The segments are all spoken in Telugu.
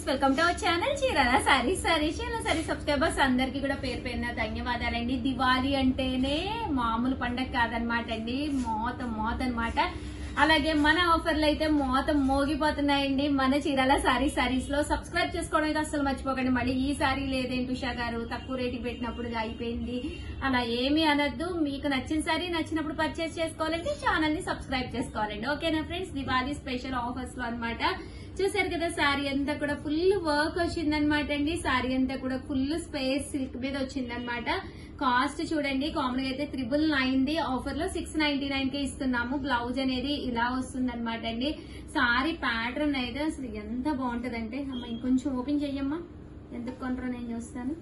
Welcome to our channel Chirala sarees subscribers అందరికి కూడా పేరు పేరున ధన్యవాదాలండి. దివాళీ అంటేనే మామూలు పండగ కాదనమాట అండి, మోత అనమాట. అలాగే మన ఆఫర్లు అయితే మోత మోగిపోతున్నాయండి. మన చీరాల సారీస్ లో సబ్స్క్రైబ్ చేసుకోవడం అయితే అసలు మర్చిపోకండి. మళ్ళీ ఈ సారీ లేదేంటి ఉషా గారు తక్కువ రేటుకి పెట్టినప్పుడు అయిపోయింది అలా ఏమీ అనొద్దు. మీకు నచ్చిన సారీ నచ్చినప్పుడు పర్చేస్ చేసుకోవాలంటే ఛానల్ ని సబ్స్క్రైబ్ చేసుకోవాలండి. ఓకేనా ఫ్రెండ్స్, దివాళీ స్పెషల్ ఆఫర్స్ లో అనమాట. చూసారు కదా, సారీ అంతా కూడా ఫుల్ వర్క్ వచ్చిందనమాట అండి. సారీ అంతా కూడా ఫుల్ స్పేస్ సిల్క్ మీద వచ్చిందనమాట. కాస్ట్ చూడండి, కామన్ గా అయితే 999 ఆఫర్ లో 699 కే ఇస్తున్నాము. బ్లౌజ్ అనేది ఇలా వస్తుంది అనమాట అండి. సారీ ప్యాటర్న్ అయితే అసలు ఎంత బాగుంటదంటే, అమ్మ ఇంకొంచెం ఓపెన్ చెయ్యమ్మా, ఎందుకు కొంటారో నేను చూస్తాను.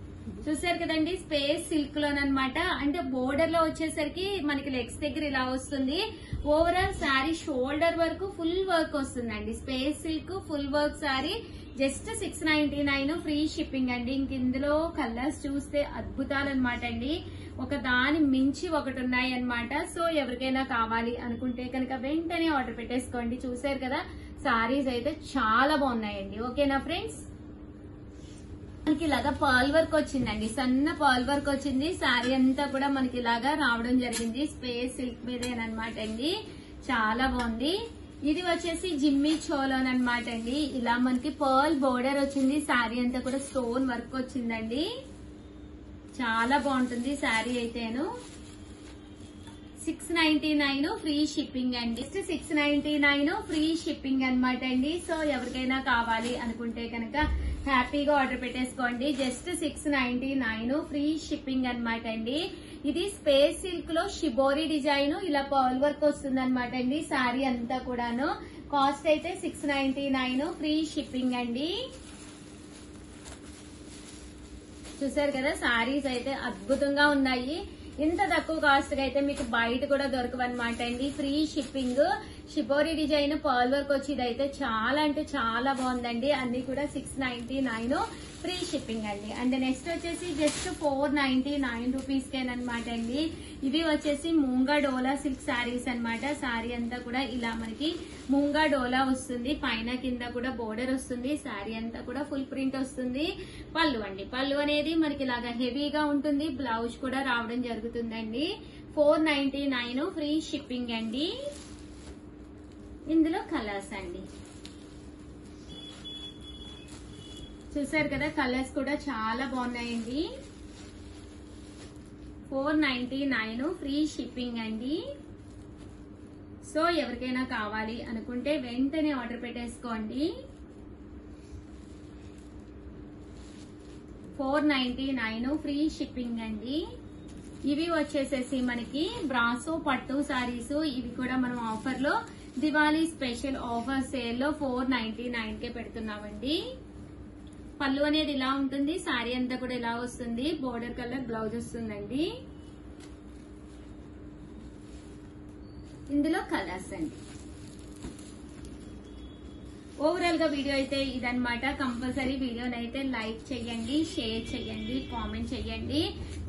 చూసారు కదండి, స్పేస్ సిల్క్ లోనమాట. అంటే బోర్డర్ లో వచ్చేసరికి మనకి లెగ్స్ దగ్గర ఇలా వస్తుంది. ఓవరాల్ శారీ షోల్డర్ వరకు ఫుల్ వర్క్ వస్తుందండి. Space silk full work sari just 699 free shipping అండి. ఇంక ఇందులో కలర్స్ చూస్తే అద్భుతాలు అనమాట అండి. ఒక దాని మించి ఒకటి ఉన్నాయి అనమాట. సో ఎవరికైనా కావాలి అనుకుంటే కనుక వెంటనే ఆర్డర్ పెట్టేసుకోండి. చూసారు కదా, సారీస్ అయితే చాలా బాగున్నాయండి. ఓకేనా ఫ్రెండ్స్, మనకి ఇలాగా పర్ల్ వర్క్ వచ్చిందండి, సన్న పర్ల్ వర్క్ వచ్చింది. శారీ అంతా కూడా మనకి ఇలాగా రావడం జరిగింది. స్పేస్ సిల్క్ మీదేనమాట అండి, చాలా బాగుంది. ఇది వచ్చేసి జిమ్మీ చోలోన్ అనమాట అండి. ఇలా మనకి పర్ల్ బోర్డర్ వచ్చింది. శారీ అంతా కూడా స్టోన్ వర్క్ వచ్చిందండి, చాలా బాగుంటుంది శారీ అయితేను. 699 ఫ్రీ షిప్పింగ్ అండి. 699 ఫ్రీ షిప్పింగ్ అనమాట అండి. సో ఎవరికైనా కావాలి అనుకుంటే కనుక హ్యాపీగా ఆర్డర్ పెట్టేసుకోండి. జస్ట్ 699 ఫ్రీ షిప్పింగ్ అనమాట అండి. ఇది స్పేస్ సిల్క్ లో షిబోరి డిజైన్ ఇలా పర్ల్ వర్క్ వస్తుంది అనమాట అండి. శారీ అంతా కూడాను కాస్ట్ అయితే 699 ఫ్రీ షిప్పింగ్ అండి. చూసారు కదా, శారీస్ అయితే అద్భుతంగా ఉన్నాయి. ఇంత తక్కువ కాస్ట్ గా అయితే మీకు బయట కూడా దొరకవన్నమాట అండి. Free shipping, shibori design pearl work వచ్చి ఇదైతే చాలా అంటే చాలా బాగుందండి. అన్ని కూడా 699 ఫ్రీ షిప్పింగ్ అండి. అండ్ నెక్స్ట్ వచ్చేసి జస్ట్ 499 రూపీస్ కేనమాట అండి. ఇవి వచ్చేసి మూంగా డోలా సిల్క్ శారీస్ అనమాట. శారీ అంతా కూడా ఇలా మనకి మూంగా డోలా వస్తుంది, పైన కింద కూడా బోర్డర్ వస్తుంది. శారీ అంతా కూడా ఫుల్ ప్రింట్ వస్తుంది. పళ్ళు అండి, పళ్ళు అనేది మనకి ఇలాగా హెవీగా ఉంటుంది. బ్లౌజ్ కూడా రావడం జరుగుతుందండి. 499 ఫ్రీ షిప్పింగ్ అండి. ఇందులో కలర్స్ అండి, చూసారు కదా, కలర్స్ కూడా చాలా బాగున్నాయండి. 499 ఫ్రీ షిప్పింగ్ అండి. సో ఎవరికైనా కావాలి అనుకుంటే వెంటనే ఆర్డర్ పెట్టేసుకోండి. 499 ఫ్రీ షిప్పింగ్ అండి. ఇవి వచ్చేసేసి మనకి బ్రాసో పట్టు సారీస్. ఇవి కూడా మనం ఆఫర్ లో దివాళీ స్పెషల్ ఆఫర్ సేల్ లో 499 కే పెడుతున్నామండి. పళ్ళు అనేది ఇలా ఉంటుంది, శారీ అంతా కూడా ఇలా వస్తుంది. బోర్డర్ కలర్ బ్లౌజ్ వస్తుందండి. ఇందులో కలర్స్ అండి. ఓవరాల్ గా వీడియో అయితే ఇదనమాట. కంపల్సరీ వీడియోని అయితే లైక్ చేయండి, షేర్ చేయండి, కామెంట్ చేయండి.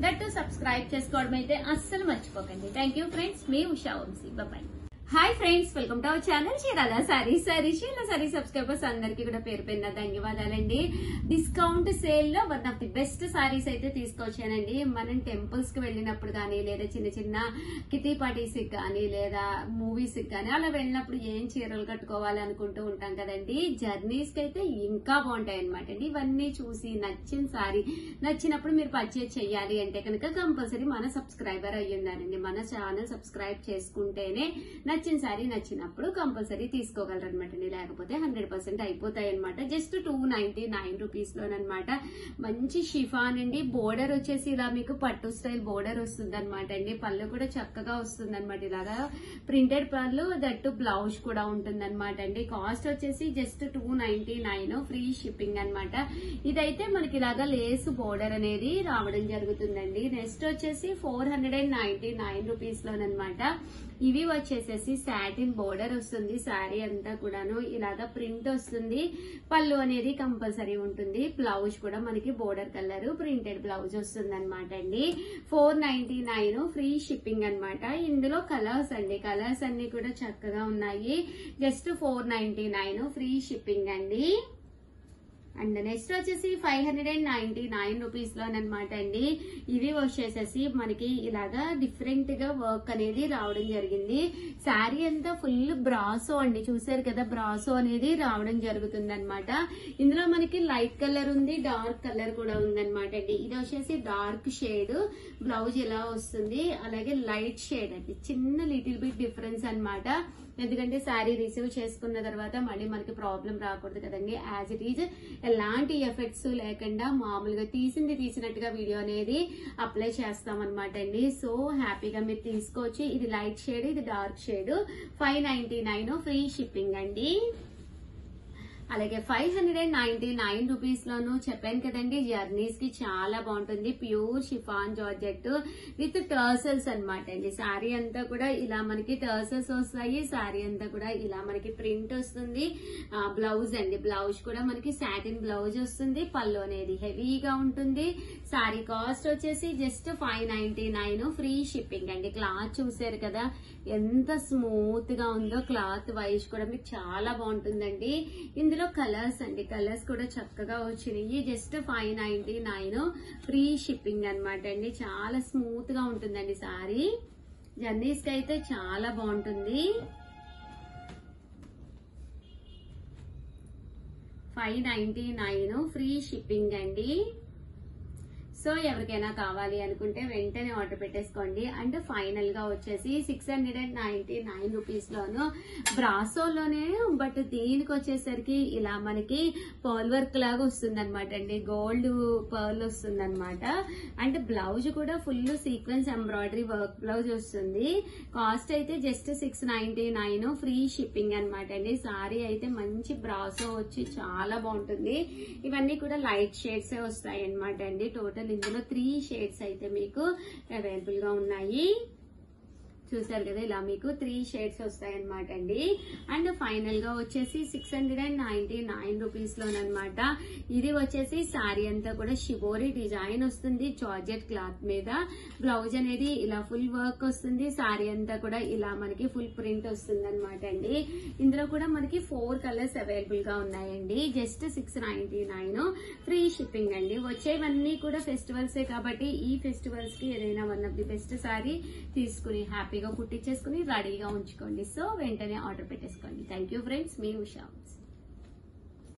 దట్ సబ్స్క్రైబ్ చేసుకోవడం అయితే అస్సలు మర్చిపోకండి. థ్యాంక్ యూ ఫ్రెండ్స్, మీ Usha Vamshi. Bye. Hi friends, welcome to our channel Chirala sarees subscribers అందరికి కూడా పేరు పేరున ధన్యవాదాలండి. డిస్కౌంట్ సేల్ లో one of the best sarees అయితే తీసుకొచ్చానండి. మనం టెంపుల్స్ కి వెళ్ళినప్పుడు కానీ, లేదా చిన్న చిన్న కిటీ పార్టీస్ కి కానీ, లేదా మూవీస్ కి కానీ అలా వెళ్ళినప్పుడు ఏం చీరలు కట్టుకోవాలి అనుకుంటూ ఉంటాం కదండి. జర్నీస్ కి అయితే ఇంకా బాగుంటాయి అనమాట అండి. ఇవన్నీ చూసి నచ్చిన సారీ నచ్చినప్పుడు మీరు పర్చేజ్ చెయ్యాలి అంటే కనుక కంపల్సరీ మన సబ్స్క్రైబర్ అయ్యి ఉండాలండి. మన ఛానల్ సబ్స్క్రైబ్ చేసుకుంటేనే నచ్చిన సారీ నచ్చినప్పుడు కంపల్సరీ తీసుకోగలరు అనమాట అండి. లేకపోతే 100% అయిపోతాయి అనమాట. జస్ట్ 299 రూపీస్ లోనమాట. మంచి షిఫాన్ అండి. బోర్డర్ వచ్చేసి ఇలా మీకు పట్టు స్టైల్ బోర్డర్ వస్తుంది అనమాట అండి. పళ్ళు కూడా చక్కగా వస్తుంది అనమాట. ఇలాగా ప్రింటెడ్ పళ్ళు, దట్టు బ్లౌజ్ కూడా ఉంటుంది అనమాట అండి. కాస్ట్ వచ్చేసి జస్ట్ 299 ఫ్రీ షిప్పింగ్ అనమాట. ఇదైతే మనకి ఇలాగా లేస్ బోర్డర్ అనేది రావడం జరుగుతుందండి. నెక్స్ట్ వచ్చేసి 499 రూపీస్ లోనమాట. ఇవి వచ్చేసేసి సాటిన్ బోర్డర్ వస్తుంది. శారీ అంతా కూడాను ఇలాగా ప్రింట్ వస్తుంది. పళ్ళు అనేది కంపల్సరీ ఉంటుంది. బ్లౌజ్ కూడా మనకి బోర్డర్ కలర్ ప్రింటెడ్ బ్లౌజ్ వస్తుంది అనమాట అండి. 499 ఫ్రీ షిప్పింగ్ అనమాట. ఇందులో కలర్స్ అండి, కలర్స్ అన్ని కూడా చక్కగా ఉన్నాయి. జస్ట్ 499 ఫ్రీ షిప్పింగ్ అండి. అండ్ నెక్స్ట్ వచ్చేసి 599 రూపీస్ లోనమాట అండి. ఇవి వచ్చేసేసి మనకి ఇలాగా డిఫరెంట్ గా వర్క్ అనేది రావడం జరిగింది. శారీ అంతా ఫుల్ బ్రాసో అండి, చూసారు కదా బ్రాసో అనేది రావడం జరుగుతుంది అనమాట. ఇందులో మనకి లైట్ కలర్ ఉంది, డార్క్ కలర్ కూడా ఉందన్నమాట అండి. ఇది వచ్చేసి డార్క్ షేడ్, బ్లౌజ్ ఇలా వస్తుంది. అలాగే లైట్ షేడ్ అండి, చిన్న లిటిల్ బిట్ డిఫరెన్స్ అన్నమాట. ఎందుకంటే శారీ రిసీవ్ చేసుకున్న తర్వాత మళ్ళీ మనకి ప్రాబ్లం రాకూడదు కదండి. యాజ్ ఇట్ ఈజ్ ఎలాంటి ఎఫెక్ట్స్ లేకుండా మామూలుగా తీసినట్టుగా వీడియో అనేది అప్లై చేస్తాం అనమాట అండి. సో హ్యాపీగా మీరు తీసుకోవచ్చు. ఇది లైట్ షేడ్, ఇది డార్క్ షేడ్. 599 ఫ్రీ షిప్పింగ్ అండి. అలాగే 599 రూపీస్ లోను చెప్పాను కదండి, జర్నీస్ కి చాలా బాగుంటుంది. ప్యూర్ షిఫాన్ జార్జెట్ విత్ టర్సల్స్ అనమాట అండి. శారీ అంతా కూడా ఇలా మనకి టర్సల్స్ వస్తాయి. శారీ అంతా కూడా ఇలా మనకి ప్రింట్ వస్తుంది. బ్లౌజ్ అండి, బ్లౌజ్ కూడా మనకి సాటిన్ బ్లౌజ్ వస్తుంది. పళ్ళు అనేది హెవీగా ఉంటుంది. శారీ కాస్ట్ వచ్చేసి జస్ట్ 599 ఫ్రీ షిప్పింగ్ అండి. క్లాత్ చూసారు కదా ఎంత స్మూత్ గా ఉందో, క్లాత్ వైజ్ కూడా మీకు చాలా బాగుంటుందండి. ఇందులో కలర్స్ అండి, కలర్స్ కూడా చక్కగా వచ్చినాయి. జస్ట్ 599 ఫ్రీ షిప్పింగ్ అనమాట అండి. చాలా స్మూత్ గా ఉంటుందండి సారీ. జర్నీస్ కి అయితే చాలా బాగుంటుంది. 599 ఫ్రీ షిప్పింగ్ అండి. సో ఎవరికైనా కావాలి అనుకుంటే వెంటనే ఆర్డర్ పెట్టేసుకోండి. అండ్ ఫైనల్ గా వచ్చేసి 699 రూపీస్ లోను బ్రాసోలోనే, బట్ దీనికి వచ్చేసరికి ఇలా మనకి పర్ల్ వర్క్ లాగా వస్తుంది అనమాట అండి. గోల్డ్ పర్ల్ వస్తుంది అనమాట. అండ్ బ్లౌజ్ కూడా full sequence embroidery work blouse వస్తుంది. కాస్ట్ అయితే జస్ట్ 699 ఫ్రీ షిప్పింగ్ అనమాట అండి. సారీ అయితే మంచి బ్రాసో వచ్చి చాలా బాగుంటుంది. ఇవన్నీ కూడా లైట్ షేడ్స్ వస్తాయి అనమాట అండి. టోటల్ ఇందులో 3 షేడ్స్ అయితే మీకు అవైలబుల్ గా ఉన్నాయి. చూసారు కదా ఇలా మీకు 3 షేడ్స్ వస్తాయన్నమాట అండి. అండ్ ఫైనల్ గా వచ్చేసి 699 రూపీస్ లోనమాట. ఇది వచ్చేసి శారీ అంతా కూడా షిబోరి డిజైన్ వస్తుంది జార్జెట్ క్లాత్ మీద. బ్లౌజ్ అనేది ఇలా ఫుల్ వర్క్ వస్తుంది. శారీ అంతా కూడా ఇలా మనకి ఫుల్ ప్రింట్ వస్తుంది అనమాట అండి. ఇందులో కూడా మనకి 4 కలర్స్ అవైలబుల్ గా ఉన్నాయండి. జస్ట్ 699 ఫ్రీ షిప్పింగ్ అండి. వచ్చేవన్నీ కూడా ఫెస్టివల్సే కాబట్టి ఈ ఫెస్టివల్స్ కి ఏదైనా one of the best sari తీసుకుని హ్యాపీగా కుట్టించేసుకుని రెడీగా ఉంచుకోండి. సో వెంటనే ఆర్డర్ పెట్టేసుకోండి. థ్యాంక్ యూ ఫ్రెండ్స్, మీ Usha.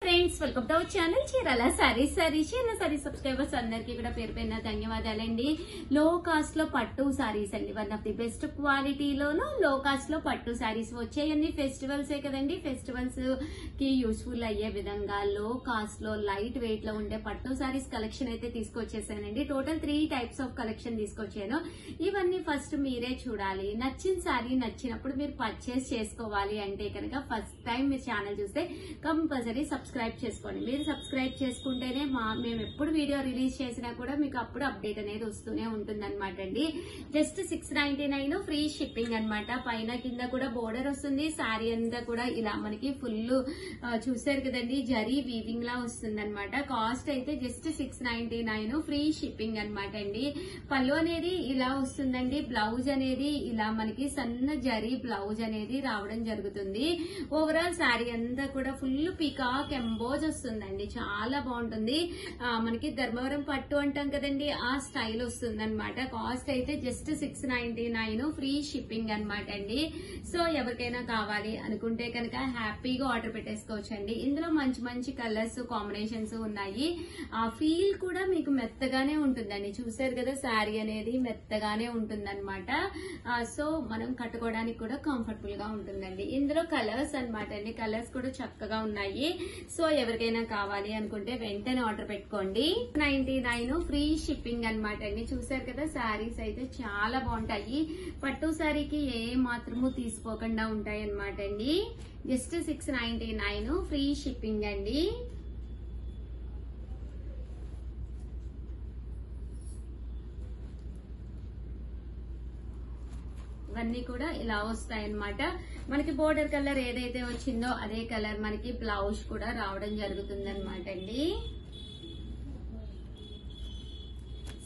Friends welcome to our channel Chirala saris. Chirala sarees subscribers అందరికీ కూడా పేరు పైన ధన్యవాదాలండి. లో కాస్ట్ లో పట్టు సారీస్ అండి, వన్ ఆఫ్ ది బెస్ట్ క్వాలిటీలోను లో కాస్ట్ లో పట్టు సారీస్ వచ్చాయండి. ఫెస్టివల్సే కదండి, ఫెస్టివల్స్ కి యూస్ఫుల్ అయ్యే విధంగా లో కాస్ట్ లో లైట్ వెయిట్ లో ఉండే పట్టు సారీస్ కలెక్షన్ అయితే తీసుకొచ్చేసానండి. టోటల్ 3 టైప్స్ ఆఫ్ కలెక్షన్ తీసుకొచ్చాను. ఇవన్నీ ఫస్ట్ మీరే చూడాలి. నచ్చిన సారీ నచ్చినప్పుడు మీరు పర్చేస్ చేసుకోవాలి అంటే కనుక ఫస్ట్ టైం మీరు ఛానల్ చూస్తే కంపల్సరీ సబ్స్క్రైబ్ చేసుకోండి. మీరు సబ్స్క్రైబ్ చేసుకుంటేనే మేము ఎప్పుడు వీడియో రిలీజ్ చేసినా కూడా మీకు అప్పుడు అప్డేట్ అనేది వస్తూనే ఉంటుంది అనమాట అండి. జస్ట్ 699 ఫ్రీ షిప్పింగ్ అనమాట. పైన కింద కూడా బోర్డర్ వస్తుంది. శారీ అంతా కూడా ఇలా మనకి ఫుల్ చూసారు కదండి జరీ వీవింగ్ లా వస్తుంది అనమాట. కాస్ట్ అయితే జస్ట్ 699 ఫ్రీ షిప్పింగ్ అనమాట అండి. పళ్ళు అనేది ఇలా వస్తుందండి. బ్లౌజ్ అనేది ఇలా మనకి సన్న జరీ బ్లౌజ్ అనేది రావడం జరుగుతుంది. ఓవరాల్ శారీ అంతా కూడా ఫుల్ పీకాక్ ఎంబోజ్ వస్తుందండి. చాలా బాగుంటుంది. మనకి ధర్మవరం పట్టు అంటాం కదండి, ఆ స్టైల్ వస్తుంది అనమాట. కాస్ట్ అయితే జస్ట్ 699 ఫ్రీ షిప్పింగ్ అనమాట అండి. సో ఎవరికైనా కావాలి అనుకుంటే కనుక హ్యాపీగా ఆర్డర్ పెట్టేసుకోవచ్చు అండి. ఇందులో మంచి మంచి కలర్స్ కాంబినేషన్స్ ఉన్నాయి. ఆ ఫీల్ కూడా మీకు మెత్తగానే ఉంటుందండి. చూసారు కదా శారీ అనేది మెత్తగానే ఉంటుందన్నమాట. సో మనం కట్టుకోవడానికి కూడా కంఫర్టబుల్ గా ఉంటుందండి. ఇందులో కలర్స్ అనమాట అండి, కలర్స్ కూడా చక్కగా ఉన్నాయి. సో ఎవరికైనా కావాలి అనుకుంటే వెంటనే ఆర్డర్ పెట్టుకోండి. 99 ఫ్రీ షిప్పింగ్ అనమాట అండి. చూసారు కదా శారీస్ అయితే చాలా బాగుంటాయి. పట్టు శారీకి ఏ మాత్రము తీసుకోకుండా ఉంటాయి అనమాట అండి. జస్ట్ 699 ఫ్రీ షిప్పింగ్ అండి. ఇవన్నీ కూడా ఇలా వస్తాయన్నమాట. మనకి బోర్డర్ కలర్ ఏదైతే వచ్చిందో అదే కలర్ మనకి బ్లౌజ్ కూడా రావడం జరుగుతుంది అనమాట అండి.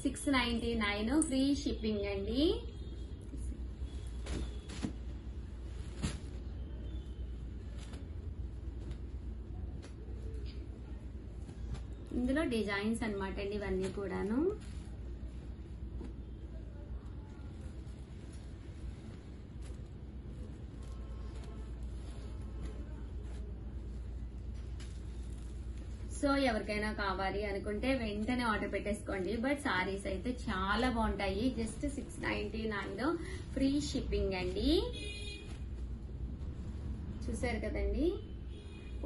699 ఫ్రీ షిప్పింగ్ అండి. ఇందులో డిజైన్స్ అన్నమాట అండి ఇవన్నీ కూడాను. సో ఎవరికైనా కావాలి అనుకుంటే వెంటనే ఆర్డర్ పెట్టేసుకోండి. బట్ సారీస్ అయితే చాలా బాగుంటాయి. జస్ట్ 699 ఫ్రీ షిప్పింగ్ అండి. చూసారు కదండి,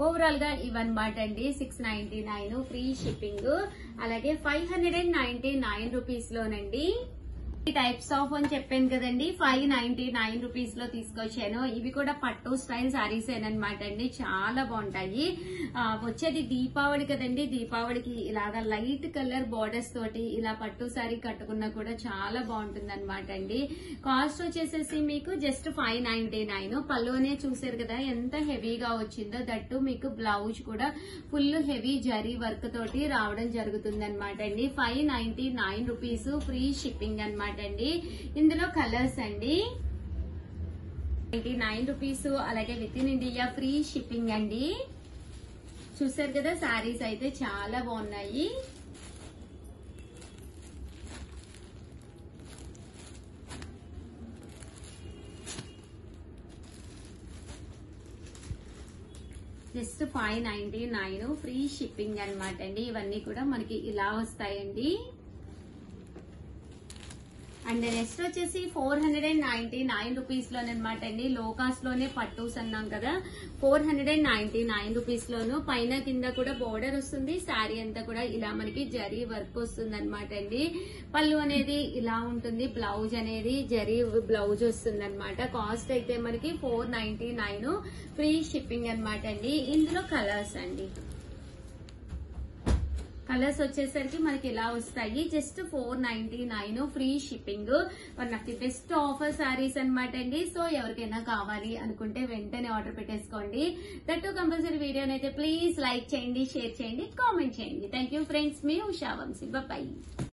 ఓవరాల్ గా ఇవన్నమాట అండి. 699 ఫ్రీ షిప్పింగ్. అలాగే 599 రూపీస్ లోనండి టైప్స్ ఆఫ్ అని చెప్పాను కదండి, 599 రూపీస్ లో తీసుకొచ్చాను. ఇవి కూడా పట్టు స్టైల్ సారీస్ అనమాట అండి, చాలా బాగుంటాయి. వచ్చేది దీపావళి కదండి, దీపావళికి ఇలాగా లైట్ కలర్ బోర్డర్స్ తోటి ఇలా పట్టు సారీ కట్టుకున్నా కూడా చాలా బాగుంటుంది అనమాట అండి. కాస్ట్ వచ్చేసేసి మీకు జస్ట్ 599. పళ్ళునే చూసారు కదా ఎంత హెవీగా వచ్చిందో. దట్టు మీకు బ్లౌజ్ కూడా ఫుల్ హెవీ జరీ వర్క్ తోటి రావడం జరుగుతుంది అనమాట అండి. 599 రూపీస్ ఫ్రీ షిప్పింగ్ అనమాట అండి. ఇందులో కలర్స్ అండి 99 రూపీస్. అలాగే with in India free shipping అండి. చూసారు కదా, సారీస్ అయితే చాలా బాగున్నాయి. జస్ట్ 599 ఫ్రీ షిప్పింగ్ అనమాట అండి. ఇవన్నీ కూడా మనకి ఇలా వస్తాయండి. అండ్ నెక్స్ట్ వచ్చేసి 499 రూపీస్ లోనమాట అండి. లో కాస్ట్ లోనే పట్టూస్ అన్నాం కదా, 499 రూపీస్ లోను పైన కింద కూడా బోర్డర్ వస్తుంది. శారీ అంతా కూడా ఇలా మనకి జరీ వర్క్ వస్తుంది అనమాట అండి. పళ్ళు అనేది ఇలా ఉంటుంది, బ్లౌజ్ అనేది జరీ బ్లౌజ్ వస్తుంది అనమాట. కాస్ట్ అయితే మనకి 499 ఫ్రీ షిప్పింగ్ అనమాట అండి. ఇందులో కలర్స్ అండి, కలర్స్ వచ్చేసరికి మనకి ఇలా వస్తాయి. Just 499 free shipping. One of the best offer saris అనమాట అండి. సో ఎవరికైనా కావాలి అనుకుంటే వెంటనే ఆర్డర్ పెట్టేసుకోండి. దట్టు కంపల్సరీ వీడియోని అయితే ప్లీజ్ లైక్ చేయండి, షేర్ చేయండి, కామెంట్ చేయండి. థ్యాంక్ యూ ఫ్రెండ్స్, మీ ఉషా వంశీ. బాయ్.